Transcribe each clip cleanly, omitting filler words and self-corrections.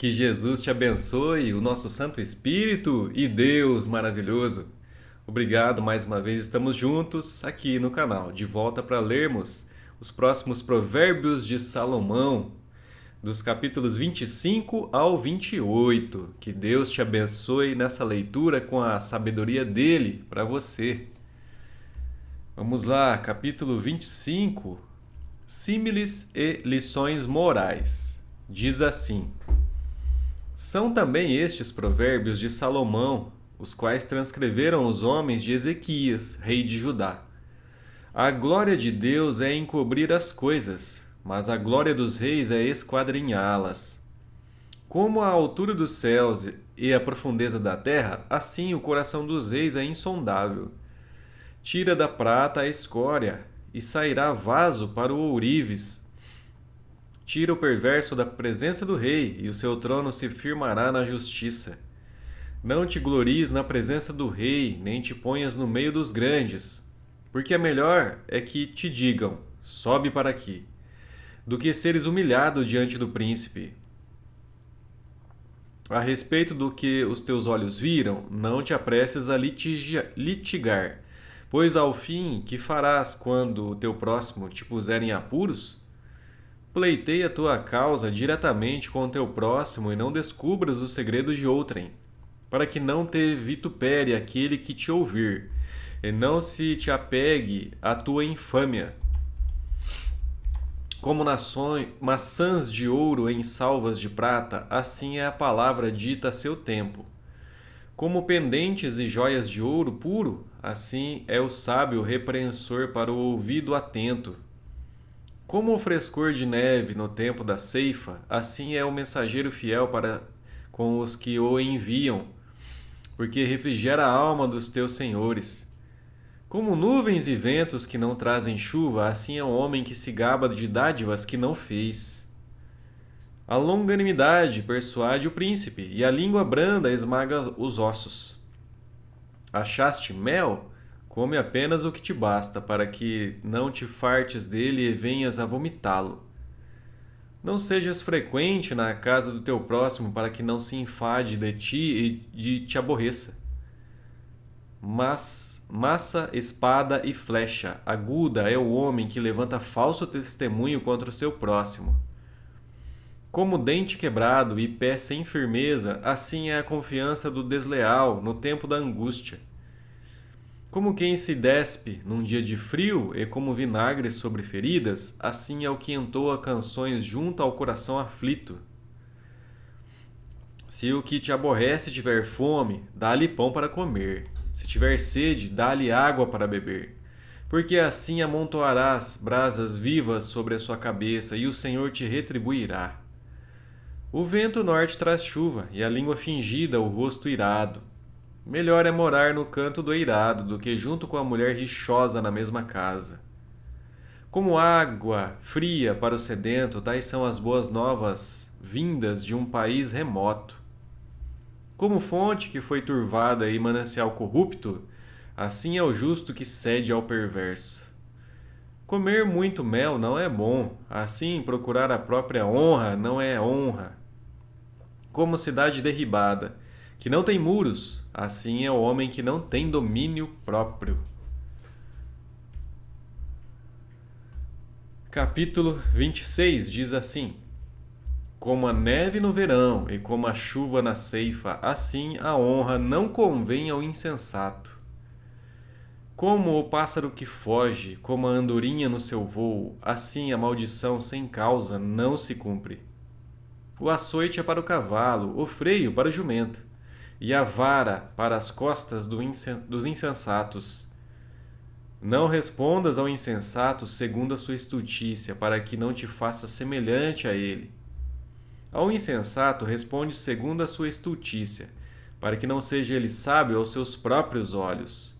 Que Jesus te abençoe, o nosso Santo Espírito e Deus maravilhoso. Obrigado mais uma vez, estamos juntos aqui no canal, de volta para lermos os próximos Provérbios de Salomão, dos capítulos 25 ao 28. Que Deus te abençoe nessa leitura com a sabedoria dele para você. Vamos lá, capítulo 25, Símiles e lições morais. Diz assim: São também estes provérbios de Salomão, os quais transcreveram os homens de Ezequias, rei de Judá. A glória de Deus é encobrir as coisas, mas a glória dos reis é esquadrinhá-las. Como a altura dos céus e a profundeza da terra, assim o coração dos reis é insondável. Tira da prata a escória, e sairá vaso para o ourives. Tira o perverso da presença do rei, e o seu trono se firmará na justiça. Não te glories na presença do rei, nem te ponhas no meio dos grandes, porque é melhor é que te digam, sobe para aqui, do que seres humilhado diante do príncipe. A respeito do que os teus olhos viram, não te apresses a litigar, pois ao fim, que farás quando o teu próximo te puser em apuros? Pleiteia a tua causa diretamente com o teu próximo e não descubras o segredo de outrem, para que não te vitupere aquele que te ouvir, e não se te apegue à tua infâmia. Como maçãs de ouro em salvas de prata, assim é a palavra dita a seu tempo. Como pendentes e joias de ouro puro, assim é o sábio repreensor para o ouvido atento. Como o frescor de neve no tempo da ceifa, assim é o mensageiro fiel para com os que o enviam, porque refrigera a alma dos teus senhores. Como nuvens e ventos que não trazem chuva, assim é o homem que se gaba de dádivas que não fez. A longanimidade persuade o príncipe, e a língua branda esmaga os ossos. Achaste mel? Come apenas o que te basta, para que não te fartes dele e venhas a vomitá-lo. Não sejas frequente na casa do teu próximo, para que não se enfade de ti e te aborreça. Mas massa, espada e flecha, aguda é o homem que levanta falso testemunho contra o seu próximo. Como dente quebrado e pé sem firmeza, assim é a confiança do desleal no tempo da angústia. Como quem se despe num dia de frio e como vinagre sobre feridas, assim é o que entoa canções junto ao coração aflito. Se o que te aborrece tiver fome, dá-lhe pão para comer. Se tiver sede, dá-lhe água para beber. Porque assim amontoarás brasas vivas sobre a sua cabeça, e o Senhor te retribuirá. O vento norte traz chuva, e a língua fingida o rosto irado. Melhor é morar no canto do eirado do que junto com a mulher rixosa na mesma casa. Como água fria para o sedento, tais são as boas novas vindas de um país remoto. Como fonte que foi turvada e manancial corrupto, assim é o justo que cede ao perverso. Comer muito mel não é bom, assim procurar a própria honra não é honra. Como cidade derribada, que não tem muros, assim é o homem que não tem domínio próprio. Capítulo 26 diz assim: Como a neve no verão e como a chuva na ceifa, assim a honra não convém ao insensato. Como o pássaro que foge, como a andorinha no seu vôo, assim a maldição sem causa não se cumpre. O açoite é para o cavalo, o freio para o jumento, e a vara para as costas dos insensatos. Não respondas ao insensato segundo a sua estultícia, para que não te faça semelhante a ele. Ao insensato responde segundo a sua estultícia, para que não seja ele sábio aos seus próprios olhos.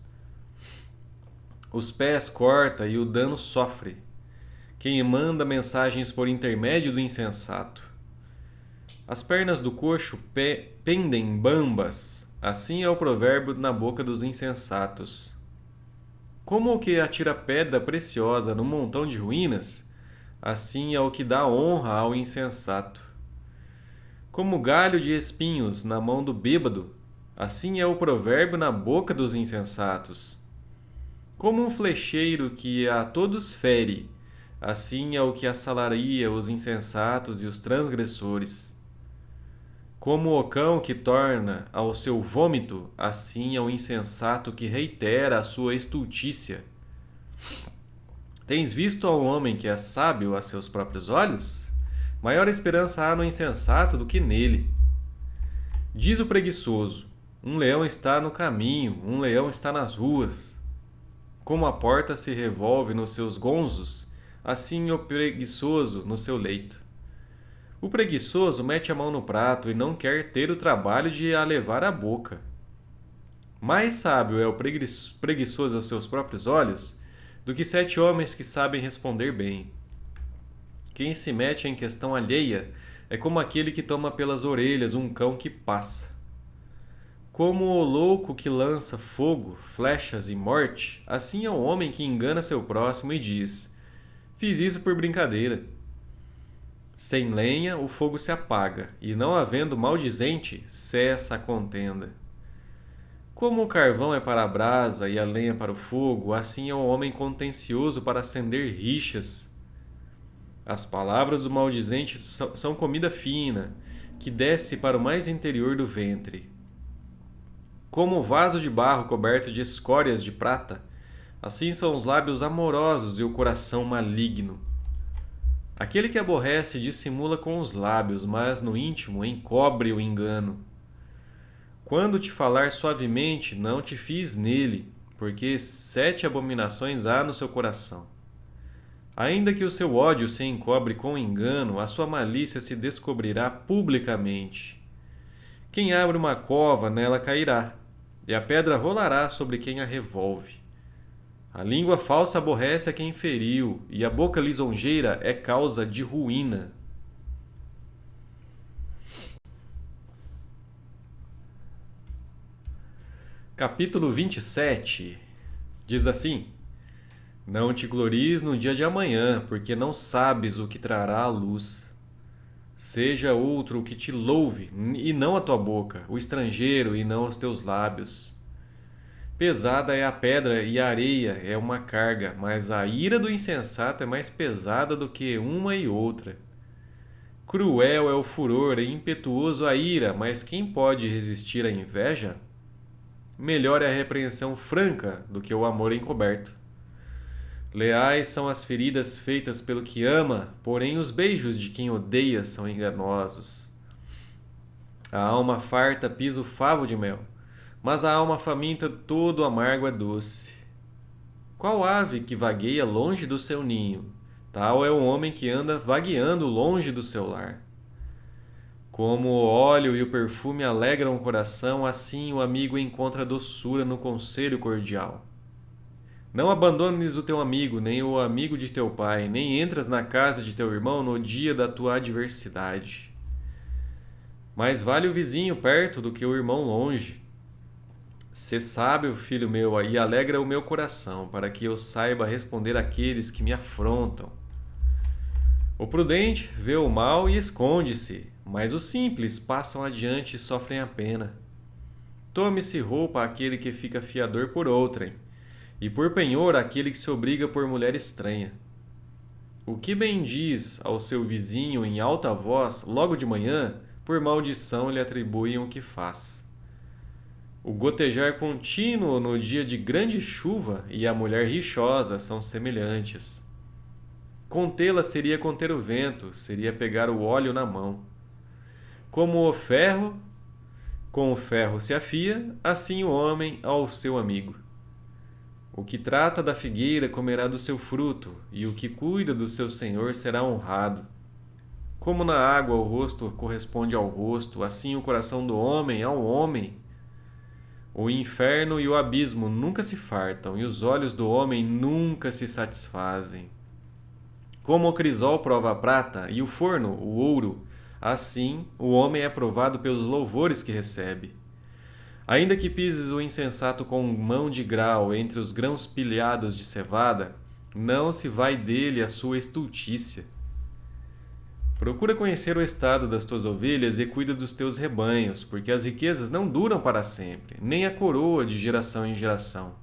Os pés corta e o dano sofre. Quem manda mensagens por intermédio do insensato. As pernas do coxo pendem bambas, assim é o provérbio na boca dos insensatos. Como o que atira pedra preciosa num montão de ruínas, assim é o que dá honra ao insensato. Como galho de espinhos na mão do bêbado, assim é o provérbio na boca dos insensatos. Como um flecheiro que a todos fere, assim é o que assalaria os insensatos e os transgressores. Como o cão que torna ao seu vômito, assim é o insensato que reitera a sua estultícia. Tens visto ao homem que é sábio a seus próprios olhos? Maior esperança há no insensato do que nele. Diz o preguiçoso: um leão está no caminho, um leão está nas ruas. Como a porta se revolve nos seus gonzos, assim o preguiçoso no seu leito. O preguiçoso mete a mão no prato e não quer ter o trabalho de a levar à boca. Mais sábio é o preguiçoso aos seus próprios olhos do que 7 homens que sabem responder bem. Quem se mete em questão alheia é como aquele que toma pelas orelhas um cão que passa. Como o louco que lança fogo, flechas e morte, assim é o homem que engana seu próximo e diz: fiz isso por brincadeira. Sem lenha o fogo se apaga, e não havendo maldizente, cessa a contenda. Como o carvão é para a brasa e a lenha para o fogo, assim é o homem contencioso para acender rixas. As palavras do maldizente são comida fina, que desce para o mais interior do ventre. Como o vaso de barro coberto de escórias de prata, assim são os lábios amorosos e o coração maligno. Aquele que aborrece dissimula com os lábios, mas no íntimo encobre o engano. Quando te falar suavemente, não te fies nele, porque 7 abominações há no seu coração. Ainda que o seu ódio se encobre com engano, a sua malícia se descobrirá publicamente. Quem abre uma cova, nela cairá, e a pedra rolará sobre quem a revolve. A língua falsa aborrece a quem feriu, e a boca lisonjeira é causa de ruína. Capítulo 27 diz assim: não te glories no dia de amanhã, porque não sabes o que trará a luz. Seja outro o que te louve, e não a tua boca, o estrangeiro, e não os teus lábios. Pesada é a pedra e a areia é uma carga, mas a ira do insensato é mais pesada do que uma e outra. Cruel é o furor e impetuoso a ira, mas quem pode resistir à inveja? Melhor é a repreensão franca do que o amor encoberto. Leais são as feridas feitas pelo que ama, porém os beijos de quem odeia são enganosos. A alma farta pisa o favo de mel, mas a alma faminta todo amargo é doce. Qual ave que vagueia longe do seu ninho? Tal é o homem que anda vagueando longe do seu lar. Como o óleo e o perfume alegram o coração, assim o amigo encontra doçura no conselho cordial. Não abandones o teu amigo, nem o amigo de teu pai, nem entras na casa de teu irmão no dia da tua adversidade. Mais vale o vizinho perto do que o irmão longe. Sê sábio, filho meu, e alegra o meu coração, para que eu saiba responder àqueles que me afrontam. O prudente vê o mal e esconde-se, mas os simples passam adiante e sofrem a pena. Tome-se roupa aquele que fica fiador por outrem, e por penhor aquele que se obriga por mulher estranha. O que bem diz ao seu vizinho em alta voz, logo de manhã, por maldição lhe atribuem o que faz. O gotejar contínuo no dia de grande chuva e a mulher rixosa são semelhantes. Contê-la seria conter o vento, seria pegar o óleo na mão. Como o ferro, com o ferro se afia, assim o homem ao seu amigo. O que trata da figueira comerá do seu fruto, e o que cuida do seu senhor será honrado. Como na água o rosto corresponde ao rosto, assim o coração do homem ao homem. O inferno e o abismo nunca se fartam, e os olhos do homem nunca se satisfazem. Como o crisol prova a prata e o forno o ouro, assim o homem é provado pelos louvores que recebe. Ainda que pises o insensato com mão de grau entre os grãos pilhados de cevada, não se vai dele a sua estultícia. Procura conhecer o estado das tuas ovelhas e cuida dos teus rebanhos, porque as riquezas não duram para sempre, nem a coroa de geração em geração.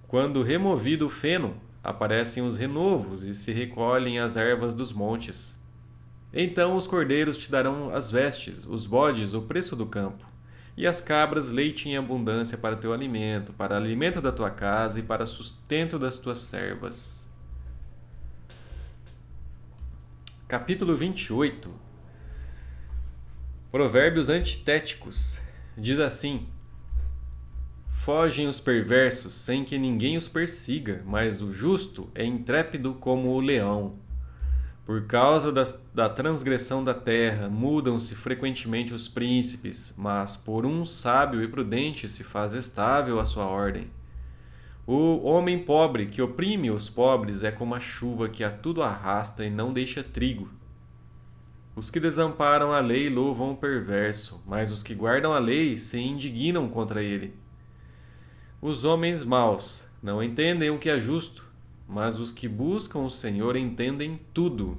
Quando removido o feno, aparecem os renovos e se recolhem as ervas dos montes. Então os cordeiros te darão as vestes, os bodes o preço do campo, e as cabras leite em abundância para teu alimento, para alimento da tua casa e para sustento das tuas servas. Capítulo 28. Provérbios antitéticos. Diz assim: fogem os perversos sem que ninguém os persiga, mas o justo é intrépido como o leão. Por causa da transgressão da terra, mudam-se frequentemente os príncipes, mas por um sábio e prudente se faz estável a sua ordem. O homem pobre que oprime os pobres é como a chuva que a tudo arrasta e não deixa trigo. Os que desamparam a lei louvam o perverso, mas os que guardam a lei se indignam contra ele. Os homens maus não entendem o que é justo, mas os que buscam o Senhor entendem tudo.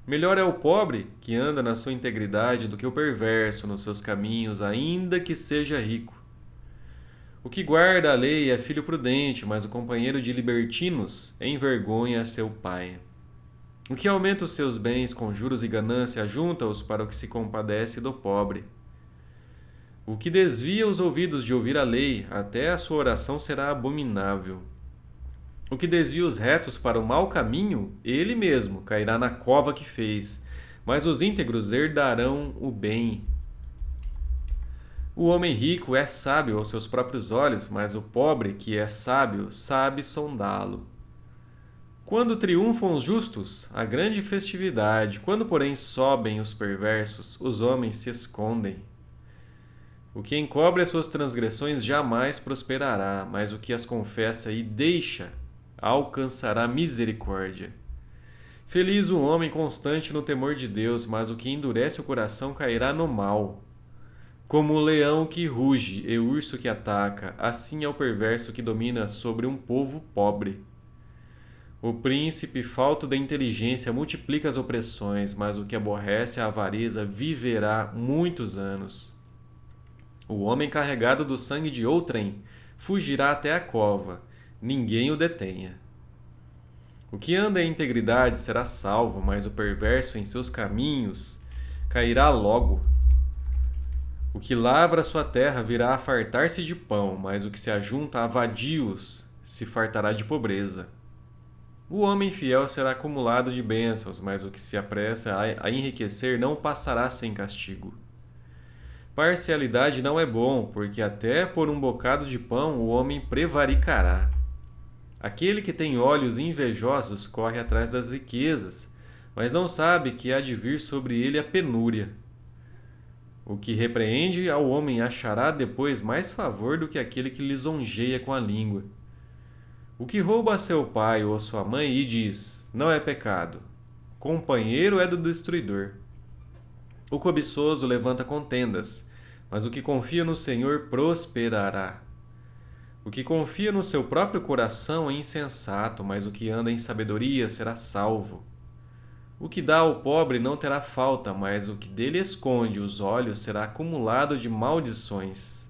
Melhor é o pobre que anda na sua integridade do que o perverso nos seus caminhos, ainda que seja rico. O que guarda a lei é filho prudente, mas o companheiro de libertinos envergonha seu pai. O que aumenta os seus bens com juros e ganância ajunta-os para o que se compadece do pobre. O que desvia os ouvidos de ouvir a lei, até a sua oração será abominável. O que desvia os retos para o mau caminho, ele mesmo cairá na cova que fez, mas os íntegros herdarão o bem. O homem rico é sábio aos seus próprios olhos, mas o pobre, que é sábio, sabe sondá-lo. Quando triunfam os justos, há grande festividade. Quando, porém, sobem os perversos, os homens se escondem. O que encobre as suas transgressões jamais prosperará, mas o que as confessa e deixa alcançará misericórdia. Feliz o homem constante no temor de Deus, mas o que endurece o coração cairá no mal. Como o leão que ruge e o urso que ataca, assim é o perverso que domina sobre um povo pobre. O príncipe falto de inteligência multiplica as opressões, mas o que aborrece a avareza viverá muitos anos. O homem carregado do sangue de outrem fugirá até a cova, ninguém o detenha. O que anda em integridade será salvo, mas o perverso em seus caminhos cairá logo. O que lavra sua terra virá a fartar-se de pão, mas o que se ajunta a vadios se fartará de pobreza. O homem fiel será acumulado de bênçãos, mas o que se apressa a enriquecer não passará sem castigo. Parcialidade não é bom, porque até por um bocado de pão o homem prevaricará. Aquele que tem olhos invejosos corre atrás das riquezas, mas não sabe que há de vir sobre ele a penúria. O que repreende ao homem achará depois mais favor do que aquele que lisonjeia com a língua. O que rouba a seu pai ou a sua mãe e diz, não é pecado, companheiro é do destruidor. O cobiçoso levanta contendas, mas o que confia no Senhor prosperará. O que confia no seu próprio coração é insensato, mas o que anda em sabedoria será salvo. O que dá ao pobre não terá falta, mas o que dele esconde os olhos será acumulado de maldições.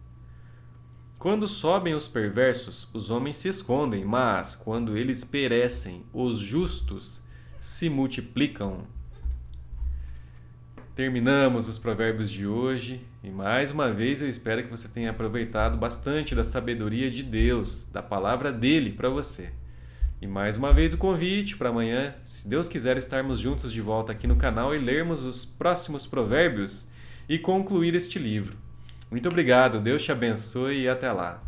Quando sobem os perversos, os homens se escondem, mas quando eles perecem, os justos se multiplicam. Terminamos os provérbios de hoje e mais uma vez eu espero que você tenha aproveitado bastante da sabedoria de Deus, da palavra dele para você. E mais uma vez o convite para amanhã, se Deus quiser, estarmos juntos de volta aqui no canal e lermos os próximos provérbios e concluir este livro. Muito obrigado, Deus te abençoe e até lá.